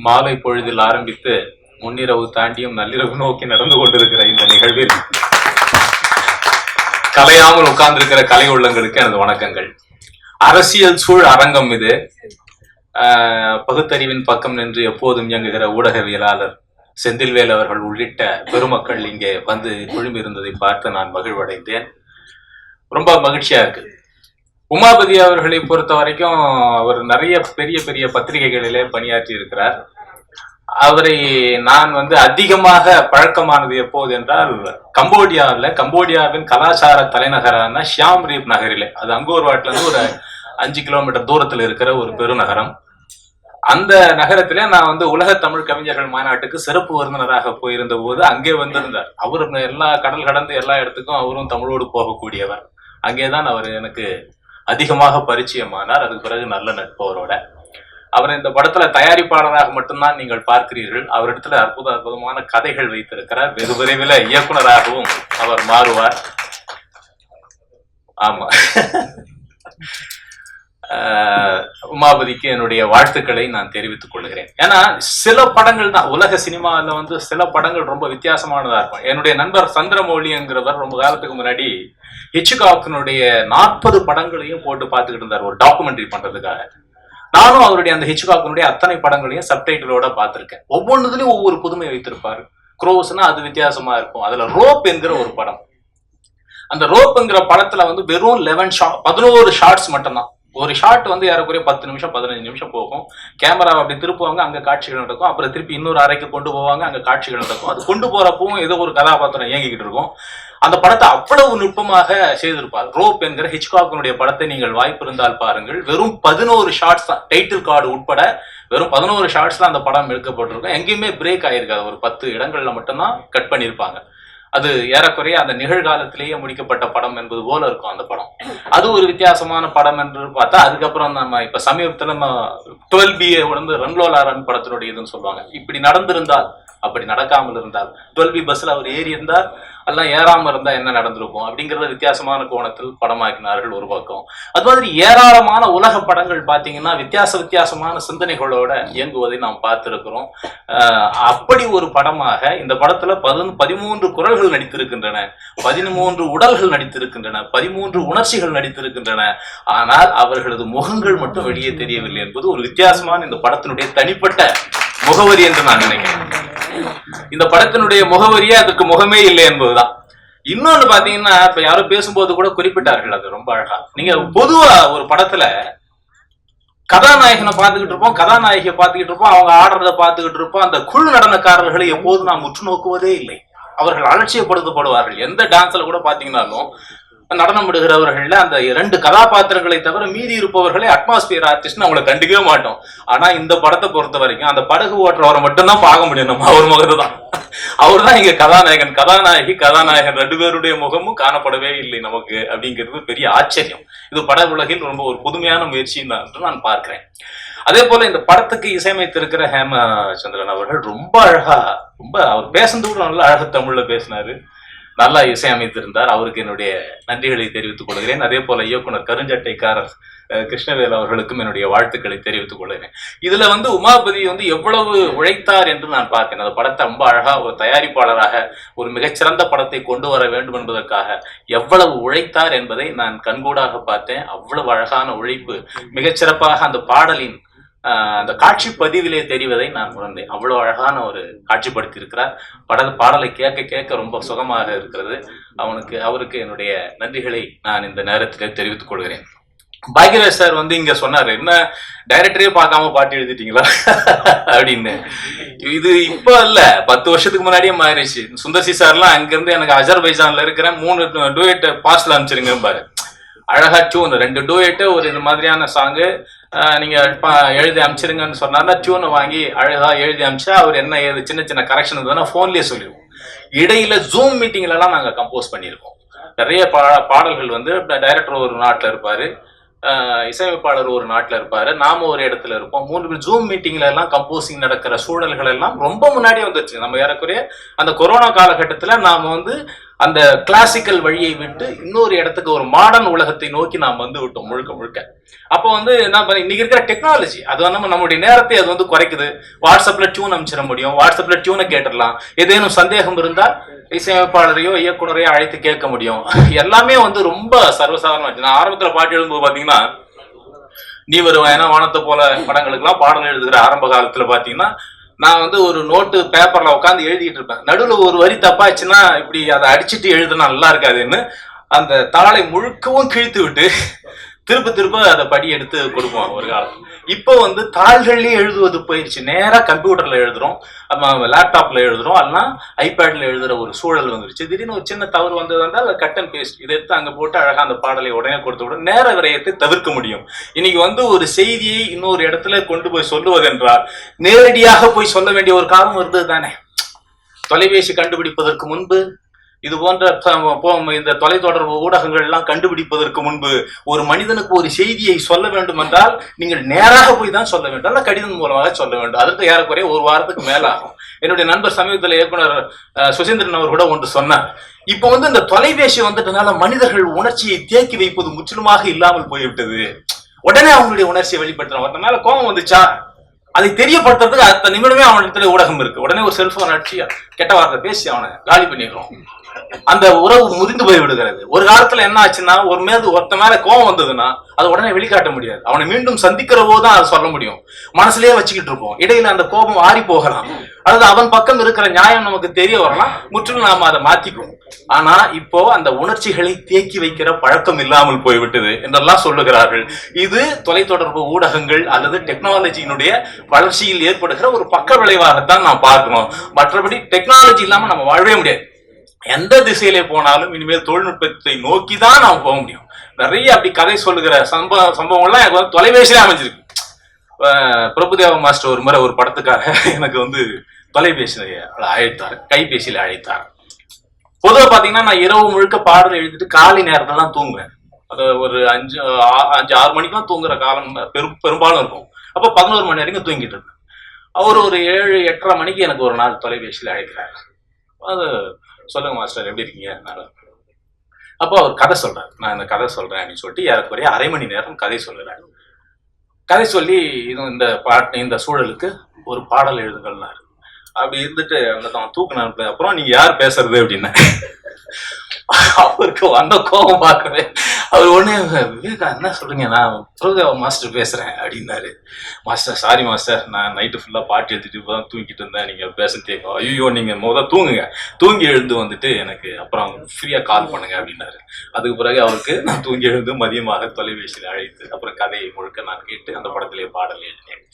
மாலை பொழுதில் ஆரம்பித்து முன்னிரவு தாண்டியும் நள்ளிரவு நோக்கி நடந்து கொண்டிருக்கிற இந்த நிகழ்வில் கலையாமல் உட்கார்ந்திருக்கிற கலை உள்ளங்களுக்கு எனது வணக்கங்கள். அரசியல் சூழ் அரங்கம் இது. பகுத்தறிவின் பக்கம் நின்று எப்போதும் இயங்குகிற ஊடகவியலாளர் செந்தில்வேல் அவர்கள் உள்ளிட்ட பெருமக்கள் இங்கே வந்து குழுமி இருந்ததை பார்த்து நான் மகிழ்வடைந்தேன். ரொம்ப மகிழ்ச்சியா இருக்கு. உமாபதி அவர்களை பொறுத்த வரைக்கும் அவர் நிறைய பெரிய பெரிய பத்திரிகைகளிலே பணியாற்றி இருக்கிறார். அவரை நான் அதிகமாக பழக்கமானது எப்போது என்றால் கம்போடியாவின் கலாச்சார தலைநகரான ஷியாம் ரீப் நகரிலே, அது அங்கோர்வாட்ல இருந்து ஒரு 5 கிலோமீட்டர் தூரத்தில் இருக்கிற ஒரு பெருநகரம். அந்த நகரத்திலே நான் உலக தமிழ் கவிஞர்கள் மாநாட்டுக்கு சிறப்பு விருந்தினராக போயிருந்த போது அங்கே வந்திருந்தார். அவர் எல்லா கடல் கடந்து எல்லா இடத்துக்கும் அவரும் தமிழோடு போகக்கூடியவர். அங்கேதான் அவர் எனக்கு அதிகமாக பரிச்சயமானார். அதுக்கு பிறகு நல்ல நட்பு அவரோட. அவர் இந்த படத்துல தயாரிப்பாளராக மட்டும்தான் நீங்கள் பார்க்கிறீர்கள். அவரிடத்துல அற்புதமான கதைகள் வைத்திருக்கிறார். வெகு விரைவில் இயக்குனராகவும் அவர் மாறுவார். ஆமா, உமாபதிக்கு என்னுடைய வாழ்த்துக்களை நான் தெரிவித்துக் கொள்கிறேன். ஏன்னா சில படங்கள் தான் உலக சினிமாவில் சில படங்கள் ரொம்ப வித்தியாசமானதா இருக்கும். என்னுடைய நண்பர் சந்திரமௌலி என்கிறவர் ரொம்ப காலத்துக்கு முன்னாடி ஹிட்ச்காக்கினுடைய 40 படங்களையும் போட்டு பார்த்துக்கிட்டு இருந்தார் ஒரு டாக்குமெண்ட்ரி பண்றதுக்காக. நானும் அவருடைய அந்த ஹிட்ச்காக்கினுடைய அத்தனை படங்களையும் சப்டைட்டிலோட பார்த்திருக்கேன். ஒவ்வொன்றுலையும் ஒவ்வொரு புதுமை வைத்திருப்பாரு. க்ரோஸ்னா அது வித்தியாசமா இருக்கும். அதுல ரோப் என்கிற ஒரு படம், அந்த ரோப்ங்கிற படத்துல வெறும் 11 ஷார்ட்ஸ் மட்டும்தான். ஒரு ஷார்ட் ஏறக்குறைய 10 நிமிஷம் 15 நிமிஷம் போகும். கேமரா அப்படி திருப்புவாங்க, அங்க காட்சிகள் நடக்கும். அப்புறம் திருப்பி இன்னொரு அறைக்கு கொண்டு போவாங்க, அங்க காட்சிகள் நடக்கும். அது கொண்டு போறப்பவும் ஏதோ ஒரு கதாபாத்திரம் இயங்கிக்கிட்டு இருக்கும். அந்த படத்தை அவ்வளவு நுட்பமாக செய்திருப்பார். ரோப் என்கிற ஹிட்ச்காக்கினுடைய படத்தை நீங்கள் வாய்ப்பு இருந்தால் பாருங்கள். வெறும் 11 ஷார்ட்ஸ் தான், டைட்டில் கார்டு உட்பட வெறும் 11 ஷார்ட்ஸ்ல அந்த படம் எடுக்கப்பட்டிருக்கும். எங்கேயுமே பிரேக் ஆயிருக்காது. ஒரு 10 இடங்கள்ல மட்டும்தான் கட் பண்ணியிருப்பாங்க. அது ஏறக்குறைய அந்த நிகழ்காலத்திலேயே முடிக்கப்பட்ட படம் என்பது போல இருக்கும் அந்த படம். அது ஒரு வித்தியாசமான படம் என்று பார்த்தா, அதுக்கப்புறம் நம்ம இப்ப சமீபத்துல 12B ரன்லோலா ரன் படத்தினுடைய இதுன்னு சொல்லுவாங்க. இப்படி நடந்திருந்தால், அப்படி நடக்காமல் இருந்தால், 12B பஸ்ல அவர் ஏறி இருந்தால் எல்லாம் ஏறாம இருந்தா என்ன நடந்திருக்கும் அப்படிங்கறத வித்தியாசமான கோணத்தில் படமாக்கினார்கள் ஒரு பக்கம். அது மாதிரி ஏராளமான உலக படங்கள் பாத்தீங்கன்னா வித்தியாசமான சிந்தனைகளோட இயங்குவதை நாம் பார்த்திருக்கிறோம். அப்படி ஒரு படமாக இந்த படத்துல 13 குரல்கள் நடித்திருக்கின்றன, 13 உடல்கள் நடித்திருக்கின்றன, 13 உணர்ச்சிகள் நடித்திருக்கின்றன. ஆனால் அவர்களது முகங்கள் மட்டும் வெளியே தெரியவில்லை என்பது ஒரு வித்தியாசமான இந்த படத்தினுடைய தனிப்பட்ட முகவரி என்று நான் நினைக்கிறேன். இந்த படத்தினுடைய முகவரியே அதுக்கு முகமே இல்லை என்பதுதான். இன்னொன்னு பாத்தீங்கன்னா, இப்ப யாரும் பேசும்போது கூட குறிப்பிட்டார்கள், அது ரொம்ப அழகா. நீங்க பொதுவா ஒரு படத்துல கதாநாயகனை பார்த்துக்கிட்டு இருப்போம், கதாநாயகியை பார்த்துக்கிட்டு இருப்போம், அவங்க ஆடுறத பார்த்துக்கிட்டு இருப்போம். அந்த குழு நடனக்காரர்களை எப்போது நாம் உற்று நோக்குவதே இல்லை. அவர்கள் அலட்சியப்படுத்தப்படுவார்கள். எந்த டான்ஸ்ல கூட பாத்தீங்கன்னாலும் நடனம் விடுகிறவர்கள்ல அந்த 2 கதாபாத்திரங்களை தவிர மீதி இருப்பவர்களை அட்மாஸ்பியர் ஆர்டிஸ்ட் அவங்களை கண்டுக்கவே மாட்டோம். ஆனா இந்த படத்தை பொறுத்த வரைக்கும் அந்த படகு ஓட்டுறவரை மட்டும்தான் பார்க்க முடியும். நம்ம அவர் முகத்தை தான், அவர் தான் இங்க கதாநாயகன். கதாநாயகன் 2 பேருடைய முகமும் காணப்படவே இல்லை நமக்கு அப்படிங்கிறது பெரிய ஆச்சரியம். இது பட உலகில் ரொம்ப ஒரு புதுமையான முயற்சி என்று நான் பார்க்கிறேன். அதே போல இந்த படத்துக்கு இசையமைத்திருக்கிற ஹேமச்சந்திரன் அவர்கள் ரொம்ப அழகா, அவர் பேசுறது நல்லா அழகா தமிழ்ல பேசினாரு, நல்லா இசையமைத்திருந்தார். அவருக்கு என்னுடைய நன்றிகளை தெரிவித்துக் கொள்கிறேன். அதே போல இயக்குனர் கருஞ்சட்டைக்காரர் கிருஷ்ணவேல் அவர்களுக்கும் என்னுடைய வாழ்த்துக்களை தெரிவித்துக் கொள்கிறேன். இதுல உமாபதி எவ்வளவு உழைத்தார் என்று நான் பார்த்தேன். அந்த படத்தை ரொம்ப அழகா ஒரு தயாரிப்பாளராக ஒரு மிகச்சிறந்த படத்தை கொண்டு வர வேண்டும் என்பதற்காக எவ்வளவு உழைத்தார் என்பதை நான் கண்கூடாக பார்த்தேன். அவ்வளவு அழகான உழைப்பு மிகச்சிறப்பாக அந்த பாடலின் அந்த காட்சி பதிவிலே தெரிவதை நான் உணர்ந்தேன். அவ்வளவு அழகான ஒரு காட்சிப்படுத்தி இருக்கிறார். பாடலை கேட்க கேட்க ரொம்ப சுகமாக இருக்கிறது. அவருக்கு என்னுடைய நன்றிகளை நான் இந்த நேரத்திலே தெரிவித்துக் கொள்கிறேன். பாக்யராஜ் சார் இங்க சொன்னாரு, என்ன டைரக்டரே பார்க்காம பாட்டு எழுதிட்டீங்களா அப்படின்னு. இது இப்ப இல்ல, 10 வருஷத்துக்கு முன்னாடியே மாறிடுச்சு. சுந்தர்சி சார்லாம் அங்கிருந்து எனக்கு அஜர்பைஜான்ல இருக்கிற 3 டூயட் பார்சல் அனுப்பிச்சிருங்க பாரு. அழகா டியூன் 2 டூயட்டு ஒரு இந்த மாதிரியான சாங்கு நீங்க எழுதி அனுப்பிச்சிருங்கன்னு சொன்னார்னா டியூனை வாங்கி அழகா எழுதி அனுப்பிச்சா அவர் என்ன ஏது சின்ன சின்ன கரெக்ஷன் இருந்ததுன்னா போன்லயே சொல்லிடுவோம். இடையில ஜூம் மீட்டிங்ல எல்லாம் நாங்க கம்போஸ் பண்ணியிருக்கோம். நிறைய பாடல்கள் டைரக்டர் ஒரு நாட்டுல இருப்பாரு, இசையமைப்பாளர் ஒரு நாட்டுல இருப்பாரு, நாம ஒரு இடத்துல இருப்போம். 3 பேர் ஜூம் மீட்டிங்ல எல்லாம் கம்போசிங் நடக்கிற சூழல்கள் எல்லாம் ரொம்ப முன்னாடியே வந்துருச்சு. நம்ம ஏறக்குறைய அந்த கொரோனா காலகட்டத்துல நாம அந்த கிளாசிக்கல் வழியை விட்டு இன்னொரு இடத்துக்கு ஒரு மாடர்ன் உலகத்தை நோக்கி நாம் வந்து விட்டோம் முழுக்க முழுக்க. அப்போ வந்து என்ன இன்னைக்கு இருக்கிற டெக்னாலஜி அது வந்து நம்மளுடைய நேரத்தை அது வந்து குறைக்குது. வாட்ஸ்அப்ல டியூன் அமைச்சிட முடியும், வாட்ஸ்அப்ல டியூனை கேட்டுடலாம். ஏதேனும் சந்தேகம் இருந்தால் இசையமைப்பாளரையோ இயக்குனரையோ அழைத்து கேட்க முடியும். எல்லாமே வந்து ரொம்ப சர்வசாதாரணம். நான் ஆரம்பத்துல பாட்டு எழுதும்போது பாத்தீங்கன்னா நீ வருவாயனா வானத்தை போல படங்களுக்கெல்லாம் பாடல் எழுதுகிற ஆரம்ப காலத்துல பாத்தீங்கன்னா நான் வந்து ஒரு நோட்டு பேப்பர்ல உட்காந்து எழுதிட்டு இருப்பேன். நடுவில் ஒரு வரி தப்பாச்சுன்னா இப்படி அதை அடிச்சுட்டு எழுதுனா நல்லா இருக்காதுன்னு அந்த தாளை முழுக்கவும் கிழித்து விட்டு திரும்ப அதை படி எடுத்து கொடுப்போம் ஒரு காலம். இப்போ வந்து தாள்கள்லயே எழுதுவது போயிடுச்சு. நேரா கம்ப்யூட்டர்ல எழுதுறோம், லேப்டாப்ல எழுதுறோம், அல்லனா ஐபேட்ல எழுதுற ஒரு சூழல் வந்துருச்சு. திடீர்னு ஒரு சின்ன தவறு வந்ததுனால அதை கட் அண்ட் பேஸ்ட் இதை எடுத்து அங்க போட்டு அழகா அந்த பாடலை உடனே கொடுத்து விட நேர விரயத்தை தவிர்க்க முடியும். இன்னைக்கு வந்து ஒரு செய்தியை இன்னொரு இடத்துல கொண்டு போய் சொல்லுவதென்றால் நேரடியாக போய் சொல்ல வேண்டிய ஒரு காலம் இருந்தது தானே. தொலைபேசி கண்டுபிடிப்பதற்கு முன்பு இது போன்ற இந்த தொலைத்தொடர்பு ஊடகங்கள் எல்லாம் கண்டுபிடிப்பதற்கு முன்பு ஒரு மனிதனுக்கு ஒரு செய்தியை சொல்ல வேண்டும் என்றால் நீங்கள் நேராக போய் தான் சொல்ல வேண்டும், அல்ல கடிதம் மூலமாக சொல்ல வேண்டும். அதற்கு ஏறக்குறைய ஒரு வாரத்துக்கு மேல ஆகும். என்னுடைய நண்பர் சமீபத்தில் இயக்குனர் சுசீந்திரன் அவர் கூட ஒன்று சொன்னார். இப்ப வந்து இந்த தொலைபேசி வந்துட்டனால மனிதர்கள் உணர்ச்சியை தேக்கி வைப்பது முற்றிலுமாக இல்லாமல் போய்விட்டது. உடனே அவங்களுடைய உணர்ச்சியை வெளிப்படுத்துறோம். ஒருத்த மேல கோபம் வந்துச்சா அதை தெரியப்படுத்துறதுக்கு அடுத்த நிமிடமே அவனிடத்துல ஊடகம் இருக்கு. உடனே ஒரு செல்போன் அடிச்சு கெட்ட வார்த்தை பேசி அவனை காலி பண்ணிடுறோம். அந்த உறவு முறிந்து போய் விடுகிறது. ஒரு காலத்துல என்ன ஆச்சுன்னா ஒருத்த மேல கோபம் வந்ததுன்னா அதை உடனே வெளிக்காட்ட முடியாது. அவனை மீண்டும் சந்திக்கிற போதுதான் அதை சொல்ல முடியும். மனசுலயே வச்சுக்கிட்டு இருப்போம். இடையில அந்த கோபம் ஆறி போகலாம், அதாவது அவன் பக்கம் இருக்கிற நியாயம் நமக்கு தெரிய வரலாம், முற்றிலும் நாம அதை மாத்திக்குவோம். ஆனா இப்போ அந்த உணர்ச்சிகளை தேக்கி வைக்கிற பழக்கம் இல்லாமல் போய்விட்டது என்றெல்லாம் சொல்லுகிறார்கள். இது தொலைத்தொடர்பு ஊடகங்கள் அல்லது டெக்னாலஜியினுடைய வளர்ச்சியில் ஏற்படுகிற ஒரு பக்க விளைவாகத்தான் நாம் பார்க்கணும். மற்றபடி டெக்னாலஜி இல்லாம நம்ம வாழவே முடியாது. எந்த திசையிலே போனாலும் இனிமேல் தொழில்நுட்பத்தை நோக்கி தான் நாம் போக முடியும். நிறைய அப்படி கதை சொல்லுகிற சம்பவங்கள்லாம் எனக்கு வந்து தொலைபேசியிலே அமைஞ்சிருக்கு. பிரபுதேவா மாஸ்டர் ஒரு முறை ஒரு படத்துக்காக எனக்கு வந்து தொலைபேசியில அழைத்தார், கைபேசியில அழைத்தார். பொதுவாக பாத்தீங்கன்னா நான் இரவு முழுக்க பாடல் எழுதிட்டு காலை நேரத்துல தான் தூங்குவேன். அது ஒரு 5-6 மணிக்கெல்லாம் தூங்குற காலம் பெரும்பாலும் இருக்கும். அப்போ 11 மணி வரைக்கும் தூங்கிட்டு இருப்பேன். அவர் ஒரு 7-8:30 மணிக்கு எனக்கு ஒரு நாள் தொலைபேசியில அழைக்கிறார். அது சொல்லுங்க மாஸ்டர் எப்படி இருக்கீங்க. அப்போ அவர் கதை சொல்றாரு. நான் இந்த கதை சொல்றேன் அப்படின்னு சொல்லிட்டு ஏறக்குறைய அரை மணி நேரம் கதை சொல்லுறாரு. கதை சொல்லி இந்த இந்த சூழலுக்கு ஒரு பாடல் எழுதுங்கள்னாரு. அப்படி இருந்துட்டு அந்த தூக்குன அப்புறம் நீங்க யார் பேசுறது அப்படின்னு அவருக்கு வந்த கோபம் பார்க்கவே அவர் உடனே விவேகா என்ன சொல்றீங்க, நான் பிரபுதேவா மாஸ்டர் பேசுறேன் அப்படின்னாரு. மாஸ்டர் சாரி மாஸ்டர், நான் நைட்டு ஃபுல்லா பாட்டு எழுதிட்டு இப்பதான் தூங்கிட்டு இருந்தேன், நீங்க பேச கேட்கும். ஐயோ நீங்க தூங்குங்க, தூங்கி எழுந்து வந்துட்டு எனக்கு அப்புறம் ஃப்ரீயா கால் பண்ணுங்க அப்படின்னாரு. அதுக்கு பிறகு அவருக்கு நான் தூங்கி எழுந்து மதியமாக தொலைபேசியில் அழைத்து அப்புறம் கதையை முழுக்க நான் கேட்டு அந்த படத்திலே பாடல் எழுதினேன்,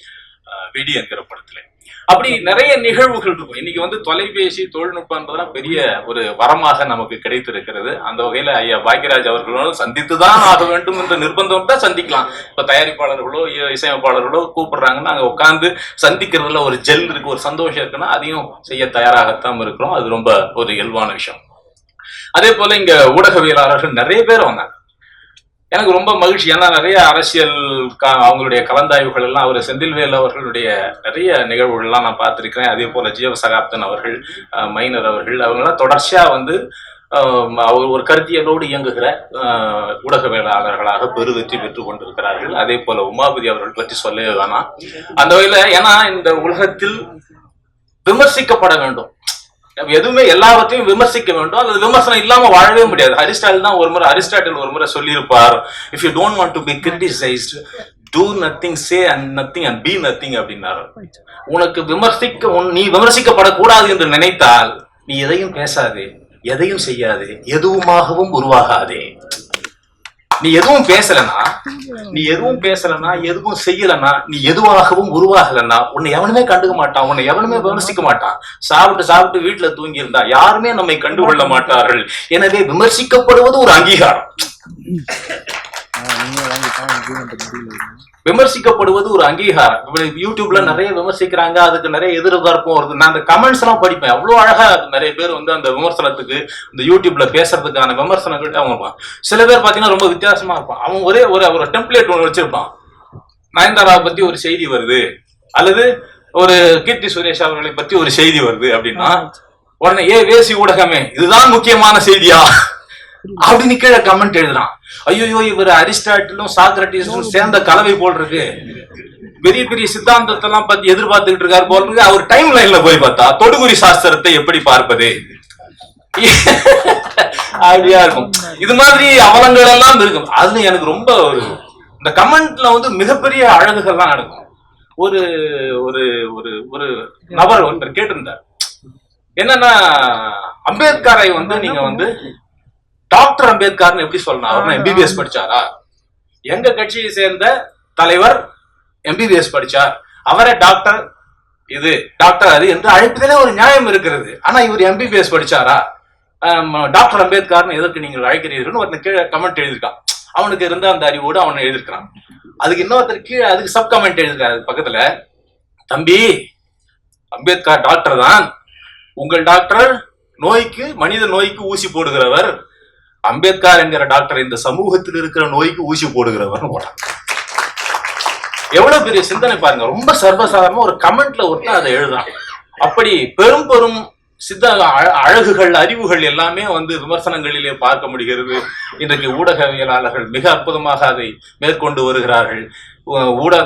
வெடி என்கிற படத்துல. அப்படி நிறைய நிகழ்வுகள் இருக்கும். இன்னைக்கு வந்து தொலைபேசி தொழில்நுட்பம்ன்றதுலாம் பெரிய ஒரு வரமாக நமக்கு கிடைத்திருக்கிறது. அந்த வகையில ஐயா பாக்யராஜ் அவர்களோட சந்தித்துதான் ஆக வேண்டும் என்ற நிர்பந்தம் தான் சந்திக்கலாம். இப்ப தயாரிப்பாளர்களோ இசையமைப்பாளர்களோ கூப்பிடுறாங்கன்னா அங்க உட்கார்ந்து சந்திக்கிறதுல ஒரு ஜெல் இருக்கு, ஒரு சந்தோஷம் இருக்குன்னா அதையும் செய்ய தயாராகத்தான் இருக்கிறோம். அது ரொம்ப ஒரு இயல்பான விஷயம். அதே போல இங்க ஊடகவியலாளர்கள் நிறைய பேர் வந்தாங்க. எனக்கு ரொம்ப மகிழ்ச்சி. ஏன்னா நிறைய அரசியல் அவங்களுடைய கலந்தாய்வுகள் எல்லாம் அவர் செந்தில்வேல் அவர்களுடைய நிறைய நிகழ்வுகள்லாம் நான் பார்த்திருக்கிறேன். அதே போல ஜீவ சகாப்தன் அவர்கள், மைனர் அவர்கள், அவங்கெல்லாம் தொடர்ச்சியா வந்து அவர் ஒரு கருத்தியலோடு இயங்குகிற ஊடகவியலாளர்களாக பெருவெற்றி பெற்றுக் கொண்டிருக்கிறார்கள். அதே போல உமாபதி அவர்கள் பற்றி சொல்லவே வேணாம். அந்த வகையில ஏன்னா இந்த உலகத்தில் விமர்சிக்கப்பட வேண்டும், எதுவுமே எல்லாவற்றையும் விமர்சிக்க வேண்டும். அது விமர்சனம் இல்லாம வாழவே முடியாது. அரிஸ்டாட்டில் ஒரு முறை சொல்லியிருப்பார், if you don't want to be criticized do nothing, say nothing and be nothing அப்படின்னாரு. உனக்கு நீ விமர்சிக்கப்படக்கூடாது என்று நினைத்தால் நீ எதையும் பேசாதே, எதையும் செய்யாதே, எதுவுமாகவும் உருவாகாதே. நீ எதுவும் பேசலனா எதுவும் செய்யலனா நீ எதுவாகவும் உருவாகலன்னா உன்னை எவனுமே கண்டுக்க மாட்டான், உன்னை எவனுமே விமர்சிக்க மாட்டான். சாப்பிட்டு வீட்டுல தூங்கி இருந்தா யாருமே நம்மை கண்டுகொள்ள மாட்டார்கள். எனவே விமர்சிக்கப்படுவது ஒரு அங்கீகாரம். விமர்சிக்கப்படுவது ஒரு அங்கீகாரம். யூடியூப்ல நிறைய விமர்சிக்கிறாங்க, அதுக்கு நிறைய எதிர்பார்ப்பும் வருது. நான் அந்த கமெண்ட்ஸ் எல்லாம் படிப்பேன். அவ்வளவு அழகா நிறைய பேர் வந்து அந்த விமர்சனத்துக்கு இந்த யூடியூப்ல பேசுறதுக்கான விமர்சனங்கள் அவங்க சில பேர் பாத்தீங்கன்னா ரொம்ப வித்தியாசமா இருப்பான். அவன் ஒரே ஒரு டெம்ப்ளேட் ஒன்று வச்சிருப்பான். நயன்தாரா பத்தி ஒரு செய்தி வருது அல்லது ஒரு கீர்த்தி சுரேஷ் அவர்களை பற்றி ஒரு செய்தி வருது அப்படின்னா உடனே வேசி ஊடகமே இதுதான் முக்கியமான செய்தியா அப்படின்னு கீழே கமெண்ட் எழுதுறான். ஐயோ இவர் அரிஸ்டாட்டிலும் சாக்ரட்டிஸும் சேர்ந்த கலவை போல் இருக்கு, பெரிய பெரிய சித்தாந்தத்தை எல்லாம் பத்தி எதிர்பார்த்துக்கிட்டு இருக்காரு போல் இருக்கு. அவர் டைம் லைன்ல போய் பார்த்தா தொடுகுறி சாஸ்திரத்தை எப்படி பார்ப்பது அப்படியா இருக்கும். இது மாதிரி அவலங்கள் எல்லாம் இருக்கும். அது எனக்கு ரொம்ப ஒரு இந்த கமெண்ட்ல வந்து மிகப்பெரிய அழகுகள்லாம் நடக்கும். ஒரு ஒரு ஒரு ஒரு நபர் ஒருத்தர் கேட்டிருந்தார், என்னன்னா அம்பேத்கரை வந்து நீங்க வந்து டாக்டர் அம்பேத்கர்னு எப்படி சொல்லணும், அவர் எம்பிபிஎஸ் படிச்சாரா? எங்க கட்சியை சேர்ந்த தலைவர் எம்பிபிஎஸ் படிச்சார், அவரை டாக்டர் இது டாக்டர் அது என்று அழைப்பதிலே ஒரு நியாயம் இருக்கிறது. ஆனா இவர் எம்பிபிஎஸ் படிச்சாரா? டாக்டர் அம்பேத்கர்னு எதற்கு நீங்கள் அழைக்கிறீர்கள் ஒருத்தன் கீழே கமெண்ட் எழுதிருக்கான். அவனுக்கு இருந்த அந்த அறிவோடு அவனை எழுதிருக்கான். அதுக்கு இன்னொருத்தர் கீழே அதுக்கு சப் கமெண்ட் எழுதிருக்காரு பக்கத்துல, தம்பி அம்பேத்கர் டாக்டர் தான், உங்கள் டாக்டர் நோய்க்கு மனித நோய்க்கு ஊசி போடுகிறவர், அம்பேத்கர் என்கிற டாக்டர் இந்த சமூகத்தில் இருக்கிற நோய்க்கு ஊசி போடுகிறவர் போட்டான். எவ்வளவு பெரிய சிந்தனை பாருங்க. ரொம்ப சர்வசாதாரணமா ஒரு கமெண்ட்ல ஒருத்தன் அதை எழுதுறான். அப்படி பெரும் பெரும் சித்த அழகுகள் அறிவுகள் எல்லாமே வந்து விமர்சனங்களிலே பார்க்க முடிகிறது. இன்றைக்கு ஊடகவியலாளர்கள் மிக அற்புதமாக அதை மேற்கொண்டு வருகிறார்கள்.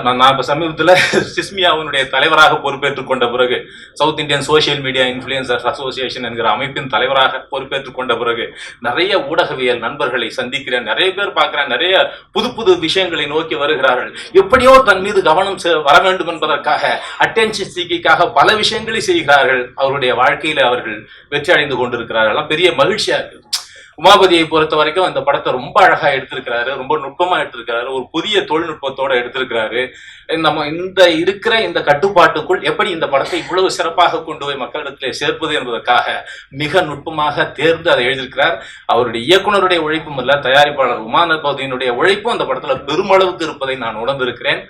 நான் இப்ப சமீபத்துல சிஸ்மியாவுடைய தலைவராக பொறுப்பேற்றுக் கொண்ட பிறகு, south Indian social media influencers association என்கிற அமைப்பின் தலைவராக பொறுப்பேற்றுக் கொண்ட பிறகு நிறைய ஊடகவியல் நண்பர்களை சந்திக்கிறேன், நிறைய பேர் பார்க்கிறேன், நிறைய புது புது விஷயங்களை நோக்கி வருகிறார்கள். எப்படியோ தன் மீது கவனம் வர வேண்டும் என்பதற்காக, அட்டென்ஷன் சீக்கிக்காக பல விஷயங்களை செய்கிறார்கள். அவருடைய வாழ்க்கையில அவர்கள் வெற்றி அடைந்து கொண்டிருக்கிறார்கள். பெரிய மகிழ்ச்சியா இருக்கு. உமாபதியை பொறுத்த வரைக்கும் அந்த படத்தை ரொம்ப அழகா எடுத்திருக்கிறாரு, ரொம்ப நுட்பமா எடுத்திருக்கிறாரு, ஒரு புதிய தொழில்நுட்பத்தோட எடுத்திருக்கிறாரு. நம்ம இந்த கட்டுப்பாட்டுக்குள் எப்படி இந்த படத்தை இவ்வளவு சிறப்பாக கொண்டு போய் மக்களிடத்திலே சேர்ப்பது என்பதற்காக மிக நுட்பமாக தேர்ந்து அதை எழுதியிருக்கிறார். அவருடைய இயக்குனருடைய உழைப்பும் அல்ல, தயாரிப்பாளர் உமாபதியினுடைய உழைப்பும் அந்த படத்துல பெருமளவுக்கு இருப்பதை நான் உணர்ந்திருக்கிறேன்.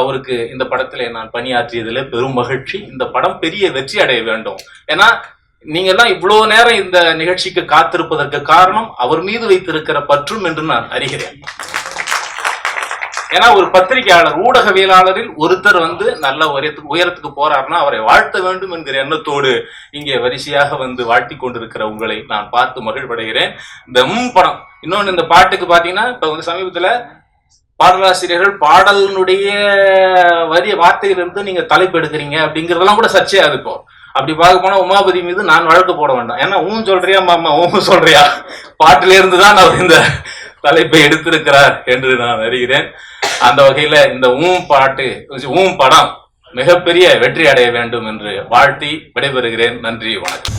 அவருக்கு இந்த படத்திலே நான் பணியாற்றியதிலே பெரும் மகிழ்ச்சி. இந்த படம் பெரிய வெற்றி அடைய வேண்டும். ஏன்னா நீங்க எல்லாம் இவ்வளவு நேரம் இந்த நிகழ்ச்சிக்கு காத்திருப்பதற்கு காரணம் அவர் மீது வைத்திருக்கிற பற்றும் என்று நான் அறிகிறேன். ஏன்னா ஒரு பத்திரிகையாளர் ஊடகவியலாளரில் ஒருத்தர் வந்து நல்ல உயரத்துக்கு போறாருன்னா அவரை வாழ்த்த வேண்டும் என்கிற எண்ணத்தோடு இங்கே வரிசையாக வந்து வாழ்த்தி கொண்டிருக்கிற உங்களை நான் பார்த்து மகிழ்வடைகிறேன். இந்த படம் இன்னொன்னு, இந்த பாட்டுக்கு பாத்தீங்கன்னா இப்ப வந்து சமீபத்துல பாடலாசிரியர்கள் பாடலினுடைய வார்த்தையிலிருந்து நீங்க தலைப்பு எடுக்கிறீங்க அப்படிங்கறதெல்லாம் கூட சர்ச்சையாது. இப்போ அப்படி பார்க்க போனா உமாபதி மீது நான் வழக்கு போட வேண்டாம். ஏன்னா சொல்றியா மாமா சொல்றியா பாட்டில இருந்துதான் அவர் இந்த தலைப்பை எடுத்திருக்கிறார் என்று நான் அறிகிறேன். அந்த வகையில இந்த படம் மிகப்பெரிய வெற்றி அடைய வேண்டும் என்று வாழ்த்தி விடைபெறுகிறேன். நன்றி, வணக்கம்.